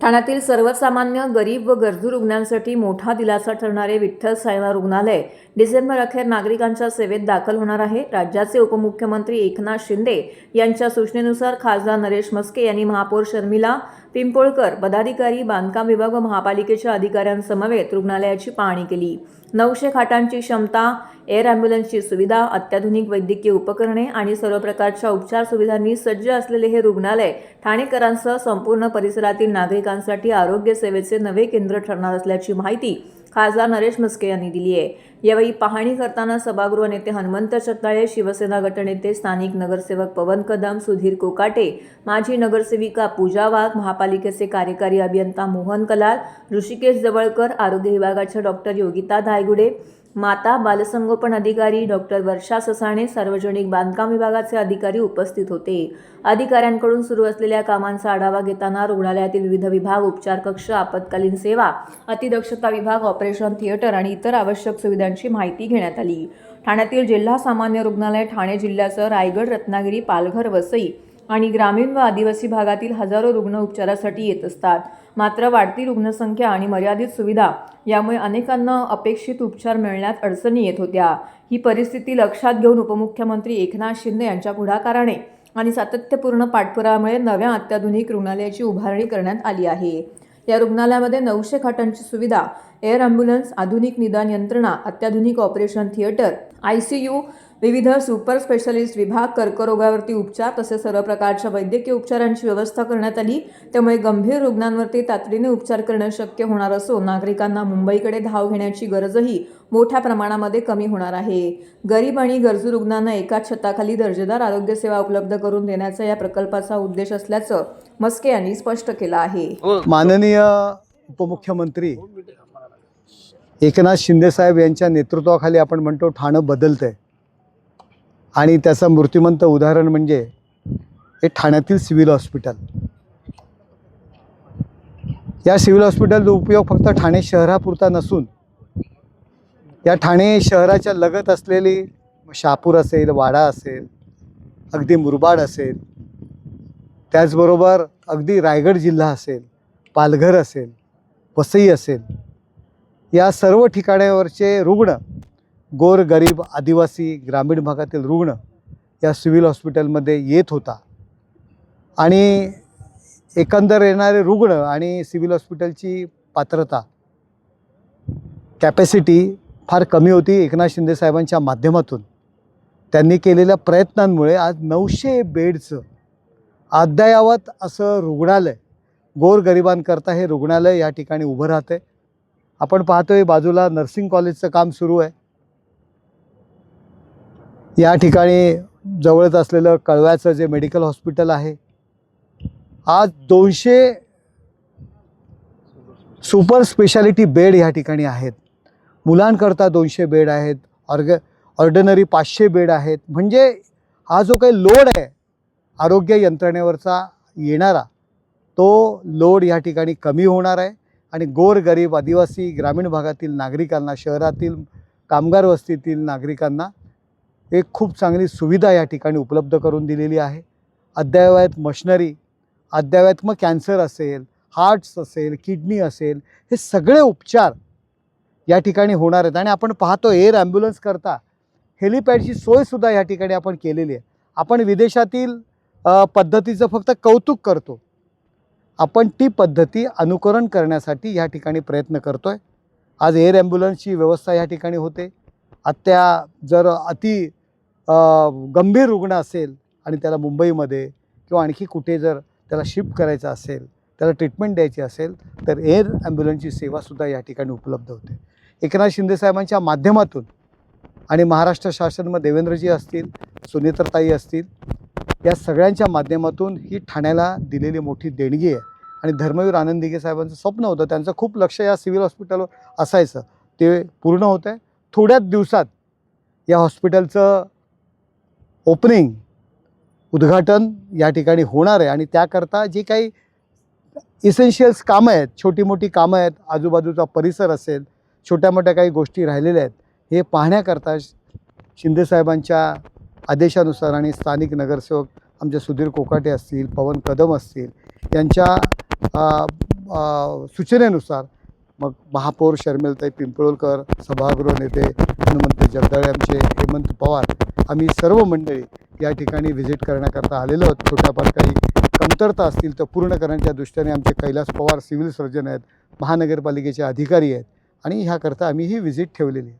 ठाण्यातील सर्वसामान्य, गरीब व गरजू रुग्णांसाठी मोठा दिलासा ठरणारे विठ्ठल साईबाबा रुग्णालय डिसेंबर अखेर नागरिकांच्या सेवेत दाखल होणार आहे। राज्याचे उपमुख्यमंत्री एकनाथ शिंदे यांच्या सूचनेनुसार खासदार नरेश म्हस्के यांनी महापौर शर्मिला पिंपोळकर, पदाधिकारी, बांधकाम विभाग व महापालिकेच्या अधिकाऱ्यांसमवेत रुग्णालयाची पाहणी केली। 900 खाटांची क्षमता, एअर ॲम्ब्युलन्सची सुविधा, अत्याधुनिक वैद्यकीय उपकरणे आणि सर्व प्रकारच्या उपचार सुविधांनी सज्ज असलेले हे रुग्णालय ठाणेकरांसह संपूर्ण परिसरातील नागरिकांसाठी आरोग्य सेवेचे नवे केंद्र ठरणार असल्याची माहिती खासदार नरेश म्हस्के यांनी दिली आहे। यावेळी पाहणी करताना सभागृह नेते हनुमंत चत्ताळे, शिवसेना गटनेते स्थानिक नगरसेवक पवन कदम, सुधीर कोकाटे, माजी नगरसेविका पूजा वाघ, महापालिकेचे कार्यकारी अभियंता मोहन कलाल, ऋषिकेश जवळकर, आरोग्य विभागाच्या डॉक्टर योगिता धायगुडे, माता बालसंगोपन अधिकारी डॉक्टर वर्षा ससाणे, सार्वजनिक बांधकाम विभागाचे अधिकारी उपस्थित होते। अधिकाऱ्यांकडून सुरू असलेल्या कामांचा आढावा घेताना रुग्णालयातील विविध विभाग, उपचार कक्ष, आपत्कालीन सेवा, अतिदक्षता विभाग, ऑपरेशन थिएटर आणि इतर आवश्यक सुविधांची माहिती घेण्यात आली। ठाण्यातील जिल्हा सामान्य रुग्णालय ठाणे जिल्ह्यासह रायगड, रत्नागिरी, पालघर, वसई आणि ग्रामीण व आदिवासी भागातील हजारो रुग्ण उपचारासाठी येत असतात। मात्र वाढती रुग्णसंख्या आणि मर्यादित सुविधा यामुळे अनेकांना अपेक्षित उपचार मिळण्यात अडचणी येत होत्या। ही परिस्थिती लक्षात घेऊन उपमुख्यमंत्री एकनाथ शिंदे यांच्या पुढाकाराने आणि सातत्यपूर्ण पाठपुराव्यामुळे नव्या अत्याधुनिक रुग्णालयाची उभारणी करण्यात आली आहे। या रुग्णालयामध्ये 900 खाटांची सुविधा, एअर ॲम्ब्युलन्स, आधुनिक निदान यंत्रणा, अत्याधुनिक ऑपरेशन थिएटर, ICU, विविध सुपर स्पेशालिस्ट विभाग, कर्करोगावरती उपचार तसेच सर्व प्रकारच्या वैद्यकीय उपचारांची व्यवस्था करण्यात आली। त्यामुळे गंभीर रुग्णांवरती तातडीने उपचार करणे शक्य होणार असून नागरिकांना मुंबईकडे धाव घेण्याची गरजही मोठ्या प्रमाणामध्ये कमी होणार आहे। गरीब आणि गरजू रुग्णांना एकाच छताखाली दर्जेदार आरोग्य सेवा उपलब्ध करून देण्याचा या प्रकल्पाचा उद्देश असल्याचं म्हस्के यांनी स्पष्ट केलं आहे। माननीय उपमुख्यमंत्री एकनाथ शिंदे साहेब यांच्या नेतृत्वाखाली आपण म्हणतो ठाणं बदलतंय आणि त्याचं मूर्तिमंत उदाहरण म्हणजे हे ठाण्यातील सिव्हिल हॉस्पिटल। या सिव्हिल हॉस्पिटलचा उपयोग फक्त ठाणे शहरापुरता नसून या ठाणे शहराच्या लगत असलेली शहापूर असेल, वाडा असेल, अगदी मुरबाड असेल, त्याचबरोबर अगदी रायगड जिल्हा असेल, पालघर असेल, वसई असेल, या सर्व ठिकाणावरचे रुग्ण, गोर गरीब, आदिवासी, ग्रामीण भागातील रुग्ण या सिव्हिल हॉस्पिटलमध्ये येत होता आणि एकंदर येणारे रुग्ण आणि सिव्हिल हॉस्पिटलची पात्रता, कॅपॅसिटी फार कमी होती। एकनाथ शिंदे साहेबांच्या माध्यमातून त्यांनी केलेल्या प्रयत्नांमुळे आज 900 बेडचं अद्ययावत असं रुग्णालय, गोरगरिबांकरता हे रुग्णालय या ठिकाणी उभं राहते। आपण पाहतोय बाजूला नर्सिंग कॉलेजचं काम सुरू आहे। या ठिकाणी जवळच असलेलं कळव्याचं जे मेडिकल हॉस्पिटल आहे, आज 200 सुपर स्पेशालिटी बेड या ठिकाणी आहेत। मुलांकरता 200 बेड आहेत, ऑर्डिनरी 500 बेड आहेत। म्हणजे हा जो काही लोड आहे आरोग्य यंत्रणेवरचा येणारा, तो लोड या ठिकाणी कमी होणार आहे आणि गोरगरीब, आदिवासी, ग्रामीण भागातील नागरिकांना, शहरातील कामगार वस्तीतील नागरिकांना एक खूप चांगली सुविधा या ठिकाणी उपलब्ध करून दिलेली आहे। अद्ययावत मशिनरी, अद्ययावत मग कॅन्सर असेल, हार्ट्स असेल, किडनी असेल, हे सगळे उपचार या ठिकाणी होणार आहेत। आणि आपण पाहतो एअर ॲम्ब्युलन्स करता हेलिपॅडची सोयसुद्धा या ठिकाणी आपण केलेली आहे। आपण विदेशातील पद्धतीचं फक्त कौतुक करतो, आपण ती पद्धती अनुकरण करण्यासाठी या ठिकाणी प्रयत्न करतो आहे। आज एअर ॲम्ब्युलन्सची व्यवस्था या ठिकाणी होते। जर अति गंभीर रुग्ण असेल आणि त्याला मुंबईमध्ये किंवा आणखी कुठे जर त्याला शिफ्ट करायचं असेल, त्याला ट्रीटमेंट द्यायची असेल, तर एअर ॲम्ब्युलन्सची सेवासुद्धा या ठिकाणी उपलब्ध होते। एकनाथ शिंदे साहेबांच्या माध्यमातून आणि महाराष्ट्र शासनमध्ये देवेंद्रजी असतील, सुनेत्रताई असतील, या सगळ्यांच्या माध्यमातून ही ठाण्याला दिलेली मोठी देणगी आहे। आणि धर्मवीर आनंद दिघे साहेबांचं स्वप्न होतं, त्यांचं खूप लक्ष या सिव्हिल हॉस्पिटलवर असायचं, ते पूर्ण होतं आहे। थोड्याच दिवसात या हॉस्पिटलचं ओपनिंग, उद्घाटन या ठिकाणी होणार आहे आणि त्याकरता जे काही इसेन्शियल्स कामं आहेत, छोटी मोठी कामं आहेत, आजूबाजूचा परिसर असेल, छोट्या मोठ्या काही गोष्टी राहिलेल्या आहेत, हे पाहण्याकरता शिंदेसाहेबांच्या आदेशानुसार आणि स्थानिक नगरसेवक आमचे सुधीर कोकाटे असतील, पवन कदम असतील, यांच्या सूचनेनुसार मग महापौर शर्मिलताई पिंपळकर, सभागृह नेते हनुमंत जगदाळे, आमचे हेमंत पवार, आम्ही सर्व मंडळी या ठिकाणी व्हिजिट करण्याकरता आलेलो आहोत. छोट्याफार काही कमतरता असतील तर पूर्ण करण्याच्या दृष्टीने आमचे कैलास पवार सिव्हिल सर्जन आहेत, महानगरपालिकेचे अधिकारी आहेत आणि ह्याकरता आम्ही ही व्हिजिट ठेवलेली आहे.